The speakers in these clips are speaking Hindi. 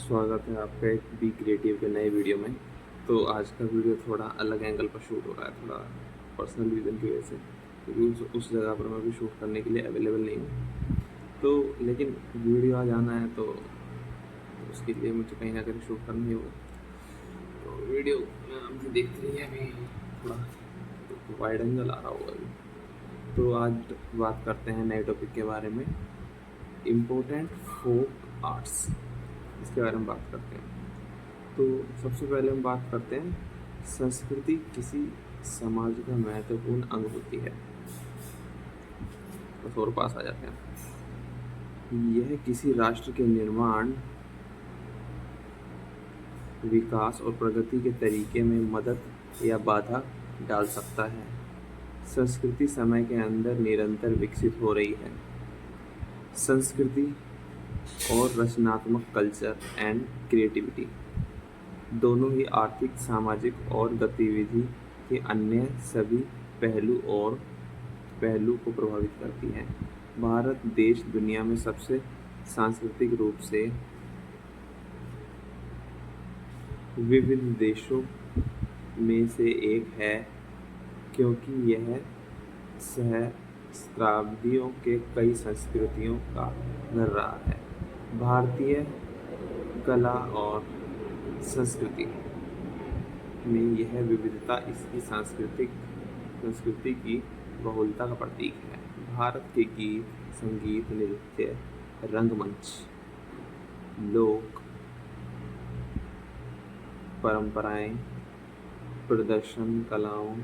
स्वागत है आपका एक बी क्रिएटिव के नए वीडियो में। तो आज का वीडियो थोड़ा अलग एंगल पर शूट हो रहा है, थोड़ा पर्सनल रीज़न की वजह से, क्योंकि उस जगह पर मैं भी शूट करने के लिए अवेलेबल नहीं हूँ। तो लेकिन वीडियो आज आना है तो उसके लिए मुझे कहीं ना कहीं शूट करना ही होगा। तो वीडियो में आप भी देख रही है अभी थोड़ा वाइड एंगल आ रहा होगा अभी। तो आज बात करते हैं नए टॉपिक के बारे में, इम्पोर्टेंट फोक आर्ट्स, इसके बारे में बात करते हैं। तो सबसे पहले हम बात करते हैं, संस्कृति किसी समाज का महत्वपूर्ण अंग होती है। बस और पास आ जाते हैं। यह किसी राष्ट्र के निर्माण, विकास और प्रगति के तरीके में मदद या बाधा डाल सकता है। संस्कृति समय के अंदर निरंतर विकसित हो रही है। संस्कृति और रचनात्मक कल्चर एंड क्रिएटिविटी दोनों ही आर्थिक, सामाजिक और गतिविधि के अन्य सभी पहलू को प्रभावित करती है। भारत देश दुनिया में सबसे सांस्कृतिक रूप से विविध देशों में से एक है, क्योंकि यह सहस्राब्दियों के कई संस्कृतियों का घर रहा है। भारतीय कला और संस्कृति में यह विविधता इसकी संस्कृति की बहुलता का प्रतीक है। भारत के गीत, संगीत, नृत्य, रंगमंच, लोक परंपराएं, प्रदर्शन कलाओं,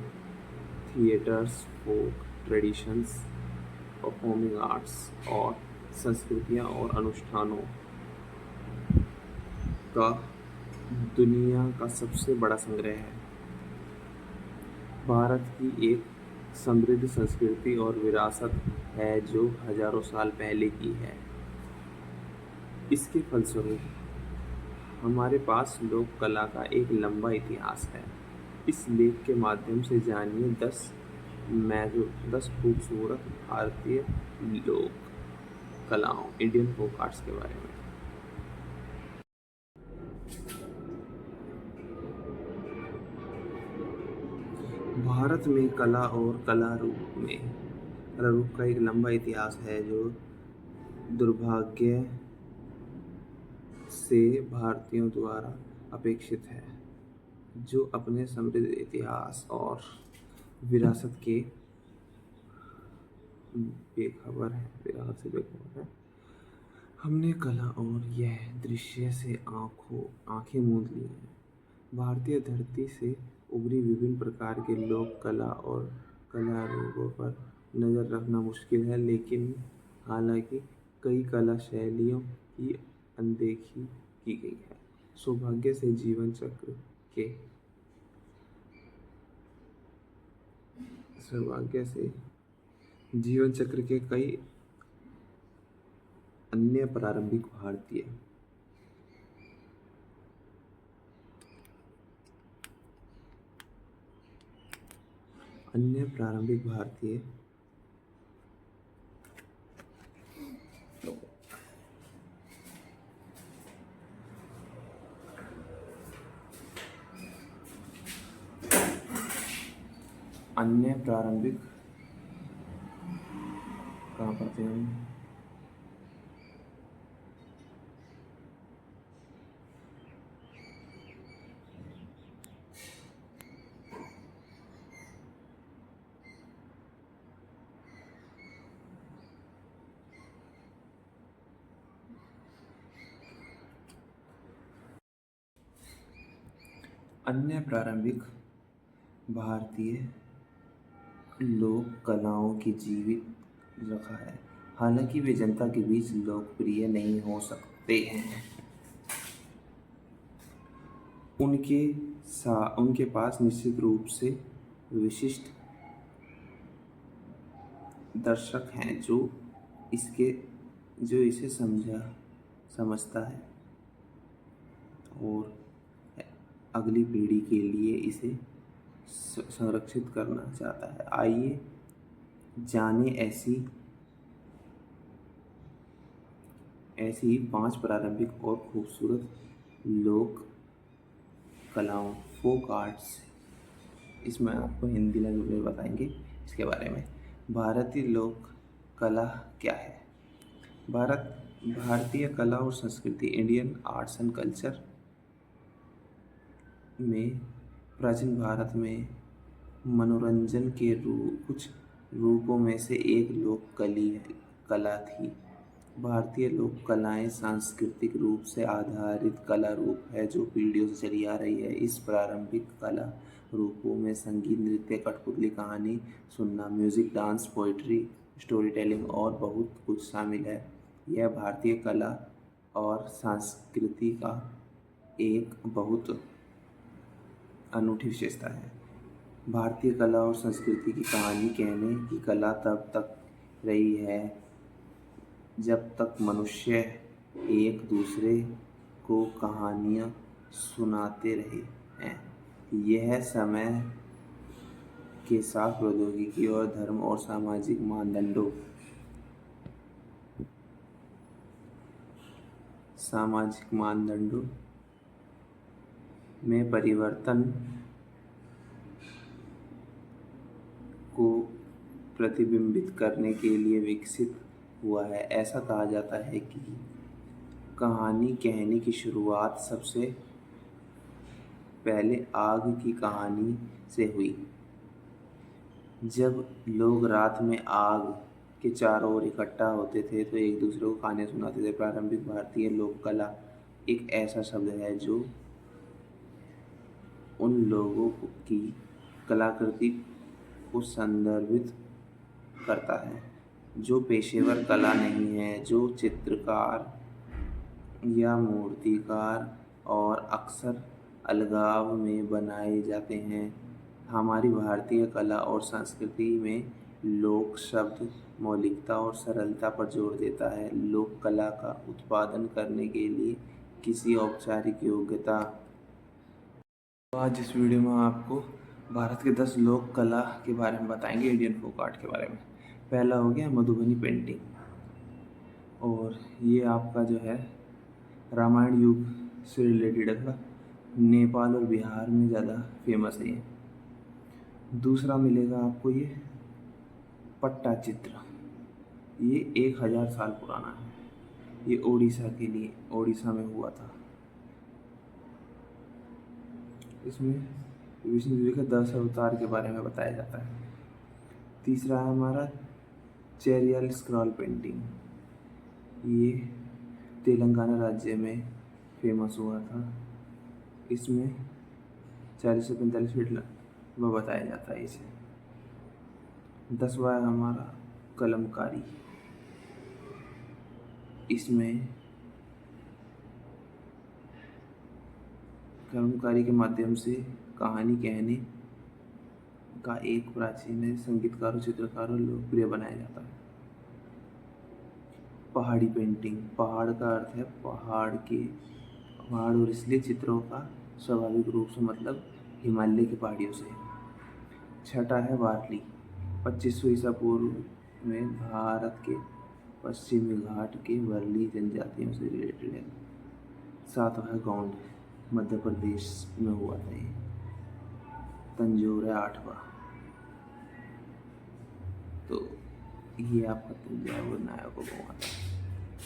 थिएटर्स, फोक ट्रेडिशंस, परफॉर्मिंग आर्ट्स और संस्कृतियां और अनुष्ठानों का दुनिया का सबसे बड़ा संग्रह है। भारत की एक समृद्ध संस्कृति और विरासत है जो हजारों साल पहले की है। इसके फलस्वरूप हमारे पास लोक कला का एक लंबा इतिहास है। इस लेख के माध्यम से जानिए 10 खूबसूरत भारतीय लोक कलाओं, इंडियन फोक आर्ट्स के बारे में। भारत में कला और कला रूप का एक लंबा इतिहास है जो दुर्भाग्य से भारतीयों द्वारा अपेक्षित है, जो अपने समृद्ध इतिहास और विरासत से बेखबर है। हमने कला और यह दृश्य से आंखें मूंद ली हैं। भारतीय धरती से उभरी विभिन्न प्रकार के लोक कला और कला रूपों पर नज़र रखना मुश्किल है, लेकिन हालांकि कई कला शैलियों की अनदेखी की गई है। सौभाग्य से जीवन चक्र के कई अन्य प्रारंभिक भारतीय कहाँ पर थे हम? अन्य प्रारंभिक भारतीय लोक कलाओं की जीवित रखा है, हालांकि वे जनता के बीच लोकप्रिय नहीं हो सकते हैं। उनके पास निश्चित रूप से विशिष्ट दर्शक हैं जो इसे समझता है और अगली पीढ़ी के लिए इसे संरक्षित करना चाहता है। आइए जाने ऐसी 5 प्रारंभिक और खूबसूरत लोक कलाओं, फोक आर्ट्स, इसमें आपको हिंदी लैंग्वेज में बताएंगे इसके बारे में। भारतीय लोक कला क्या है? भारतीय कला और संस्कृति, इंडियन आर्ट्स एंड कल्चर में प्राचीन भारत में मनोरंजन के कुछ रूपों में से एक कला थी। भारतीय लोक कलाएँ सांस्कृतिक रूप से आधारित कला रूप है जो पीढ़ियों से चली आ रही है। इस पारंपरिक कला रूपों में संगीत, नृत्य, कठपुतली, कहानी सुनना, music, dance, poetry, story telling और बहुत कुछ शामिल है। यह भारतीय कला और संस्कृति का एक बहुत अनूठी विशेषता है। भारतीय कला और संस्कृति की कहानी कहने की कला तब तक रही है जब तक मनुष्य एक दूसरे को कहानियाँ सुनाते रहे हैं। यह समय के साथ प्रौद्योगिकी और धर्म और सामाजिक मानदंडों में परिवर्तन को प्रतिबिंबित करने के लिए विकसित हुआ है। ऐसा कहा जाता है कि कहानी कहने की शुरुआत सबसे पहले आग की कहानी से हुई। जब लोग रात में आग के चारों ओर इकट्ठा होते थे तो एक दूसरे को कहानियाँ सुनाते थे। प्रारंभिक भारतीय लोक कला एक ऐसा शब्द है जो उन लोगों की कलाकृति को संदर्भित करता है जो पेशेवर कला नहीं है, जो चित्रकार या मूर्तिकार और अक्सर अलगाव में बनाए जाते हैं। हमारी भारतीय कला और संस्कृति में लोक शब्द मौलिकता और सरलता पर जोर देता है। लोक कला का उत्पादन करने के लिए किसी औपचारिक योग्यता। आज इस वीडियो में आपको भारत के 10 लोक कला के बारे में बताएंगे, इंडियन फोक आर्ट के बारे में। पहला हो गया मधुबनी पेंटिंग, और ये आपका जो है रामायण युग से रिलेटेड है। नेपाल और बिहार में ज़्यादा फेमस है ये। दूसरा मिलेगा आपको ये पट्टा चित्र, ये 1000 साल पुराना है। ये ओडिशा में हुआ था। इसमें विष्णु जी के 10 अवतार के बारे में बताया जाता है। तीसरा है हमारा चेरियल स्क्रॉल पेंटिंग, ये तेलंगाना राज्य में फेमस हुआ था। इसमें 40 से 45 फीट में बताया जाता है इसे। 10वां है हमारा कलमकारी, इसमें कलमकारी के माध्यम से कहानी कहने का एक प्राचीन संगीतकारों, चित्रकारों लोकप्रिय बनाया जाता है। पहाड़ी पेंटिंग, पहाड़ का अर्थ है पहाड़ और इसलिए चित्रों का स्वाभाविक रूप से मतलब हिमालय की पहाड़ियों से। छठा है वारली, 2500 ईसा पूर्व में भारत के पश्चिमी घाट के वर्ली जनजातियों से रिलेटेड है। सातवां है गोंड, मध्य प्रदेश में हुआ था ये। तंजौर है 8वां। तो ये आपका तंजावुर नायकों को हुआ था।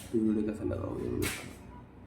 तो वीडियो कैसा लगा होगा।